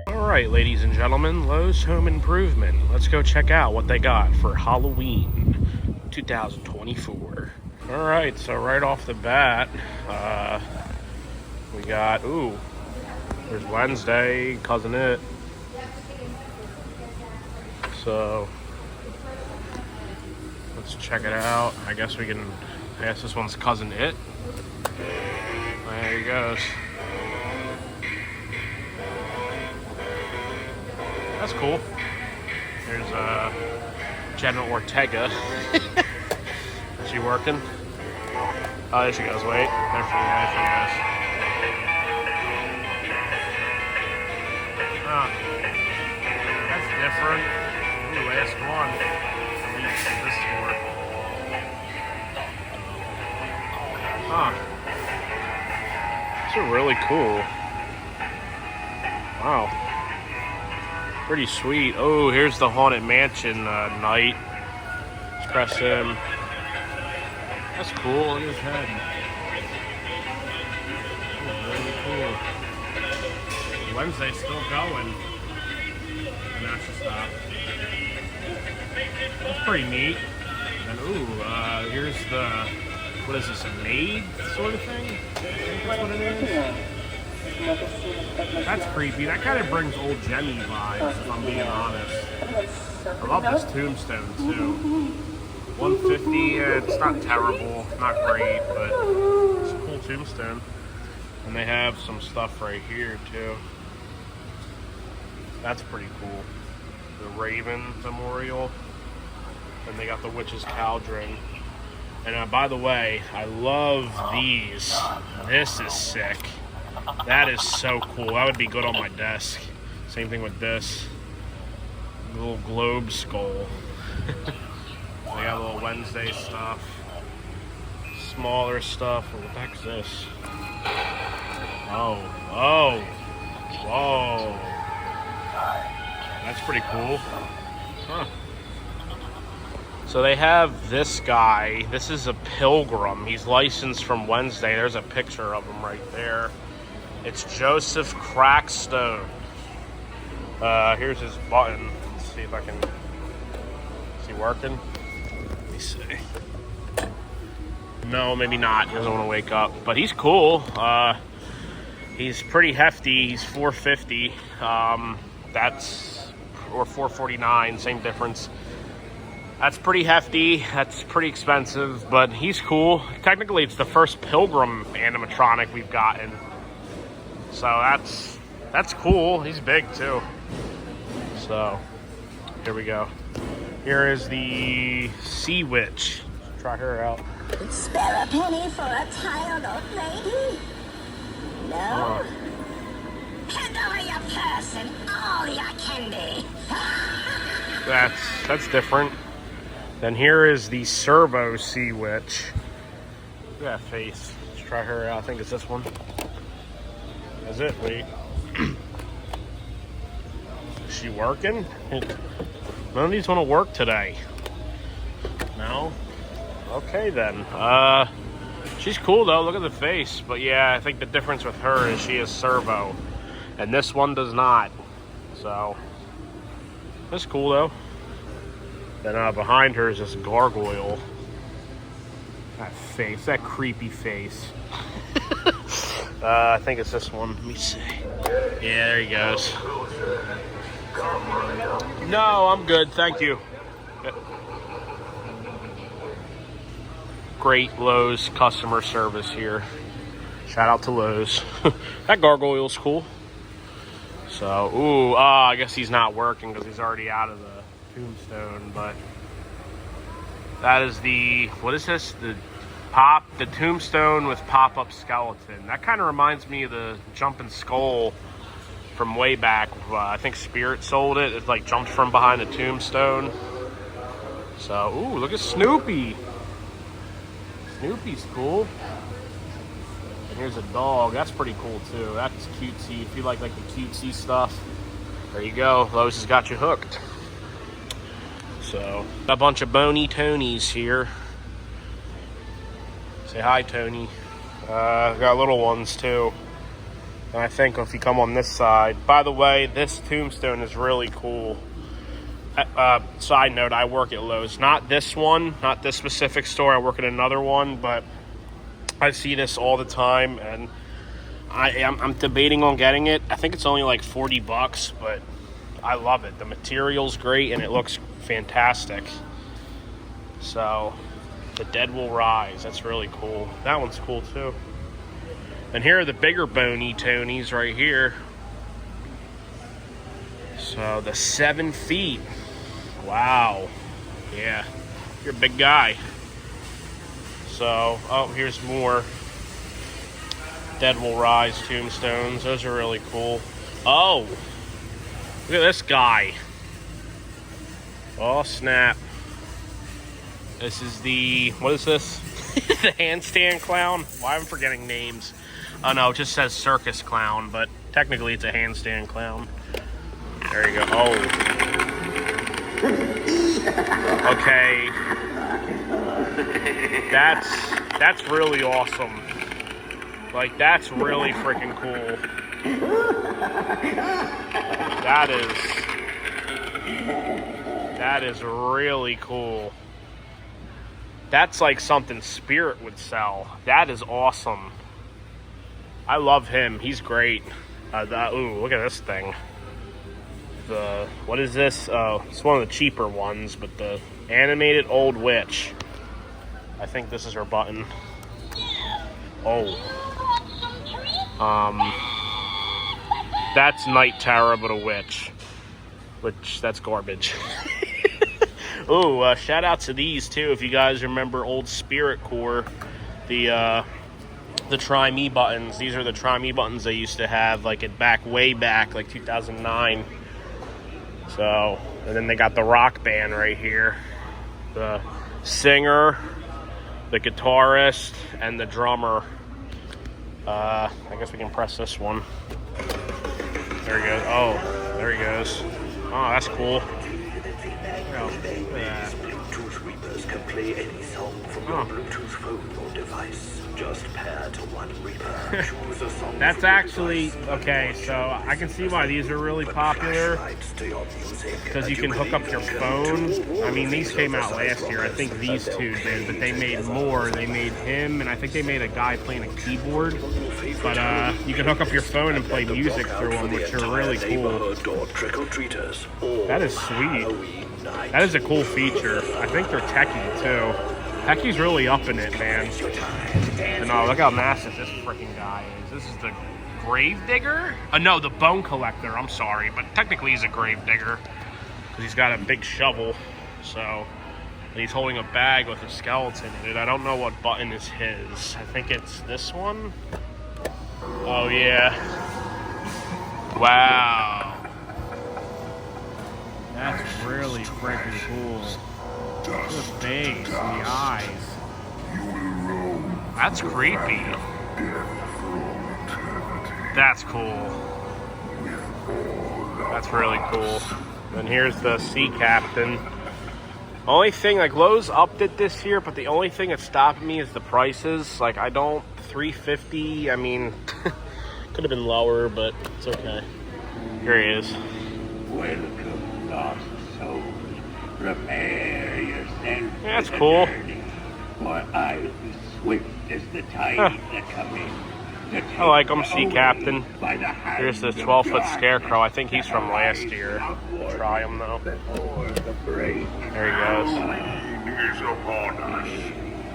Alright, ladies and gentlemen, Lowe's Home Improvement. Let's go check out what they got for Halloween 2024. Alright, so right off the bat, we got, there's Wednesday, Cousin It. So, let's check it out. I guess we can ask this one's Cousin It. There he goes. That's cool. There's Jenna Ortega. Is she working? Oh, there she goes. Wait. There she goes. Huh. That's different. Ooh, last one. At least this for. Huh. These are really cool. Wow. Pretty sweet. Oh, here's the Haunted Mansion night. Let's press him. That's cool. Look at his head. Really cool. Wednesday's still going. And that's just stop. That's pretty neat. And here's the, what is this, a maid sort of thing? I think that's what it is. That's creepy. That kind of brings old Jenny vibes, if I'm being honest. I love this Tombstone, too. 150, it's not terrible, not great, but it's a cool Tombstone. And they have some stuff right here, too. That's pretty cool. The Raven Memorial. And they got the Witch's Cauldron. And by the way, I love these. This is sick. That is so cool. That would be good on my desk. Same thing with this. Little globe skull. They got a little Wednesday stuff. Smaller stuff. What the heck is this? Oh. Whoa. That's pretty cool. Huh. So they have this guy. This is a Pilgrim. He's licensed from Wednesday. There's a picture of him right there. It's Joseph Crackstone. Here's his button. Let's see if I can. Is he working? Let me see. No, maybe not. He doesn't want to wake up. But he's cool. He's pretty hefty. He's $450. Or $449. Same difference. That's pretty hefty. That's pretty expensive. But he's cool. Technically, it's the first Pilgrim animatronic we've gotten. So that's cool. He's big too. So here we go. Here is the Sea Witch. Let's try her out. Spare a penny for a tired old lady? No? Hand over your purse and all your candy. That's different. Then here is the Servo Sea Witch. Look at that face. Let's try her out. I think it's this one. That's it. Wait. Is she working? None of these want to work today. No? Okay then. She's cool though. Look at the face. But yeah, I think the difference with her is she is servo. And this one does not. So, that's cool though. Then behind her is this gargoyle. That face, that creepy face. I think it's this one. Let me see. Yeah, there he goes. No, I'm good. Thank you. Great Lowe's customer service here. Shout out to Lowe's. That gargoyle's cool. So, I guess he's not working because he's already out of the Tombstone, but that is the, what is this? The Tombstone with pop-up skeleton. That kind of reminds me of the jumping skull from way back. I think Spirit sold it. It like jumped from behind the Tombstone. So, look at Snoopy. Snoopy's cool. And here's a dog. That's pretty cool too. That's cutesy. If you like the cutesy stuff, there you go. Lowe's has got you hooked. So, a bunch of bony Tonys here. Say hi, Tony. Got little ones too. And I think if you come on this side, by the way, this tombstone is really cool. Side note, I work at Lowe's. Not this one, not this specific store. I work at another one, but I see this all the time, and I'm debating on getting it. I think it's only like 40 bucks, but I love it. The material's great, and it looks fantastic. So, the dead will rise. That's really cool. That one's cool, too. And here are the bigger bony Tonys right here. So the 7 feet. Wow. Yeah. You're a big guy. So, oh, here's more Dead Will Rise tombstones. Those are really cool. Oh, look at this guy. Oh, snap. This is the, what is this? The handstand clown? Why am I forgetting names? Oh no, it just says circus clown, but technically it's a handstand clown. There you go. Oh. Okay. That's really awesome. Like, that's really freaking cool. That is really cool. That's like something Spirit would sell. That is awesome. I love him. He's great. Ooh, look at this thing. What is this? Oh, it's one of the cheaper ones, but the animated old witch. I think this is her button. Oh. That's Night Terror, but a witch. Which, that's garbage. Ooh, shout out to these too. If you guys remember old Spirit Core, the Try Me buttons. These are the Try Me buttons they used to have, like way back, like 2009. So, and then they got the rock band right here. The singer, the guitarist, and the drummer. I guess we can press this one. There he goes. Oh, there he goes. Oh, that's cool. Bluetooth Reapers can play any song from your Bluetooth phone or device. Just pair to one Reaper. Choose a song. That's actually okay. So I can see why these are really popular, because you can hook up your phone. I mean, these came out last year. I think these two did, but they made more. They made him, and I think they made a guy playing a keyboard. But you can hook up your phone and play music through them, which are really cool. That is sweet. That is a cool feature. I think they're techie too. Techie's really up in it, man. And oh, look how massive this freaking guy is. This is the grave digger? No, the bone collector. I'm sorry, but technically he's a grave digger because he's got a big shovel. So, and he's holding a bag with a skeleton in it. I don't know what button is his. I think it's this one. Oh yeah. Wow. That's really freaking cool. Look at the face, the eyes. That's creepy. That's cool. That's really cool. And here's the sea captain. Only thing, like, Lowe's upped it this year, but the only thing that's stopping me is the prices. Like, I don't, $350, I mean, could have been lower, but it's okay. Here he is. Welcome, lost soul. Prepare yourself. Yeah, that's cool. Journey, for I'll be swift as the tide that come in. I like him, Sea Captain. Here's the 12-foot scarecrow. I think he's from last year. Try him though. There he goes. Rain is upon us,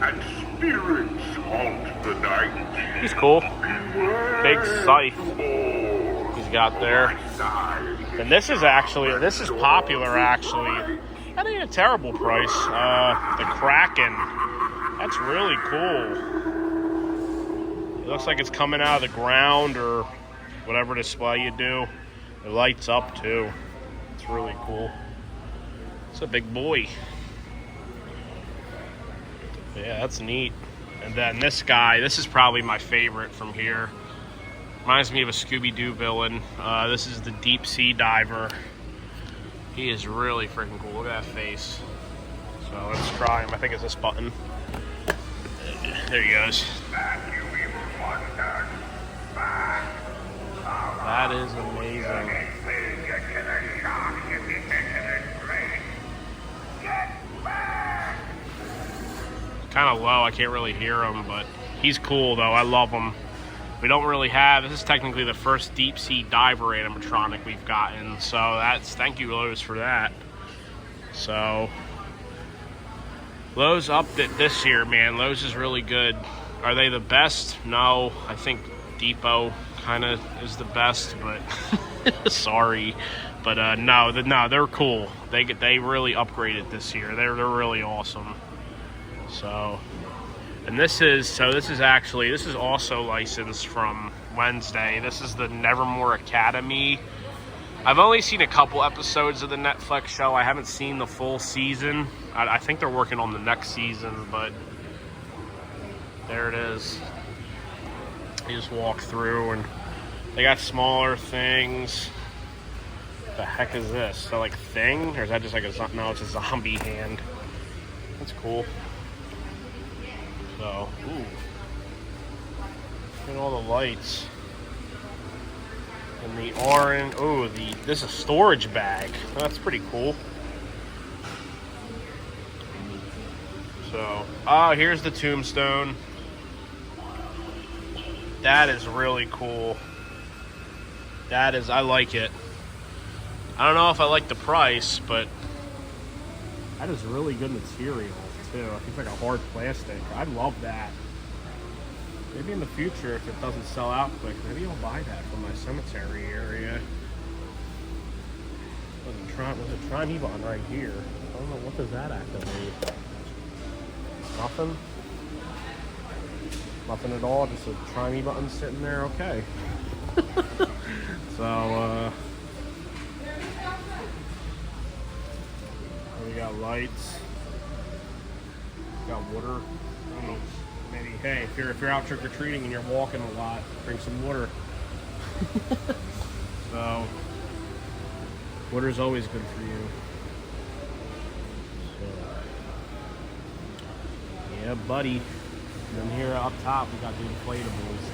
and spirits haunt the night. He's cool. Big scythe he's got there. And this is popular actually. That ain't a terrible price. The Kraken. That's really cool. It looks like it's coming out of the ground or whatever display you do. It lights up too. It's really cool. It's a big boy. Yeah, that's neat. And then this guy, this is probably my favorite from here. Reminds me of a Scooby-Doo villain. This is the deep sea diver. He is really freaking cool. Look at that face. So let's try him. I think it's this button. There he goes. That is amazing. Kind of low, I can't really hear him, but he's cool though. I love him. We don't really have, this is technically the first deep sea diver animatronic we've gotten, so that's, thank you Lowe's for that. So Lowe's upped it this year, man. Lowe's is really good. Are they the best? No, I think Depot kind of is the best, but sorry, but no, they're cool. They really upgraded this year. They're really awesome. So, and this is also licensed from Wednesday. This is the Nevermore Academy. I've only seen a couple episodes of the Netflix show. I haven't seen the full season. I think they're working on the next season, but there it is. You just walk through and they got smaller things. What the heck is this? Is that like Thing? Or is that just like a, no, it's a zombie hand. That's cool. So, ooh. Look at all the lights. And the orange, oh, this is a storage bag. That's pretty cool. So, here's the Tombstone. That is really cool. That is, I like it. I don't know if I like the price, but that is really good material too. I think it's like a hard plastic. I love that. Maybe in the future, if it doesn't sell out quick, maybe I'll buy that from my cemetery area. There's a Tron button right here. I don't know, what does that activate? Nothing? Nothing at all, just a Tron button sitting there, okay. So, we got lights. We got water. I don't know. Maybe, hey, if you're out trick-or-treating and you're walking a lot, drink some water. So, water's always good for you. So, yeah, buddy. And then here up top, we got the inflatables.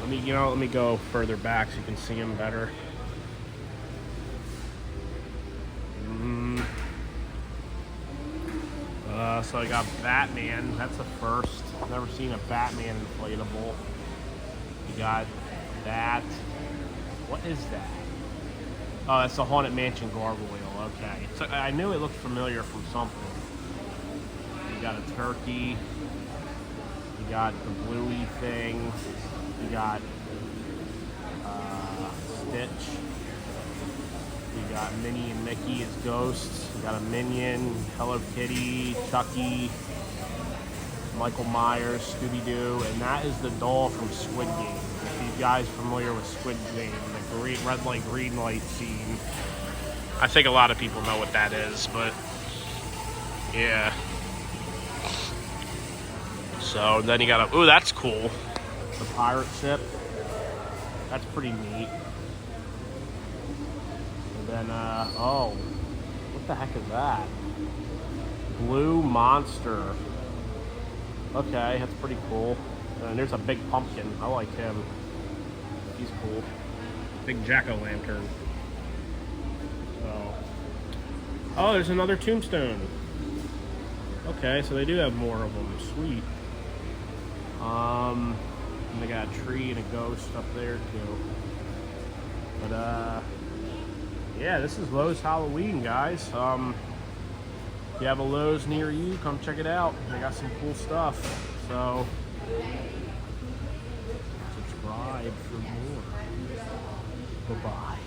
Let me go further back so you can see them better. So I got Batman. That's the first. I've never seen a Batman inflatable. You got that. What is that? Oh, that's the Haunted Mansion Gargoyle. Okay. So I knew it looked familiar from something. You got a turkey. You got the bluey thing. You got Stitch. You got Minnie and Mickey as ghosts. You got a Minion, Hello Kitty, Chucky, Michael Myers, Scooby-Doo, and that is the doll from Squid Game. If you guys familiar with Squid Game, the red light, green light scene. I think a lot of people know what that is, but yeah. So then you got ooh, that's cool. The pirate ship. That's pretty neat. And then, oh, what the heck is that? Blue Monster. Okay, that's pretty cool. And there's a big pumpkin. I like him. He's cool. Big jack-o'-lantern. So, oh, there's another Tombstone. Okay, so they do have more of them. Sweet. And they got a tree and a ghost up there too. But yeah, this is Lowe's Halloween, guys. If you have a Lowe's near you, come check it out. They got some cool stuff. So subscribe for more. Bye-bye.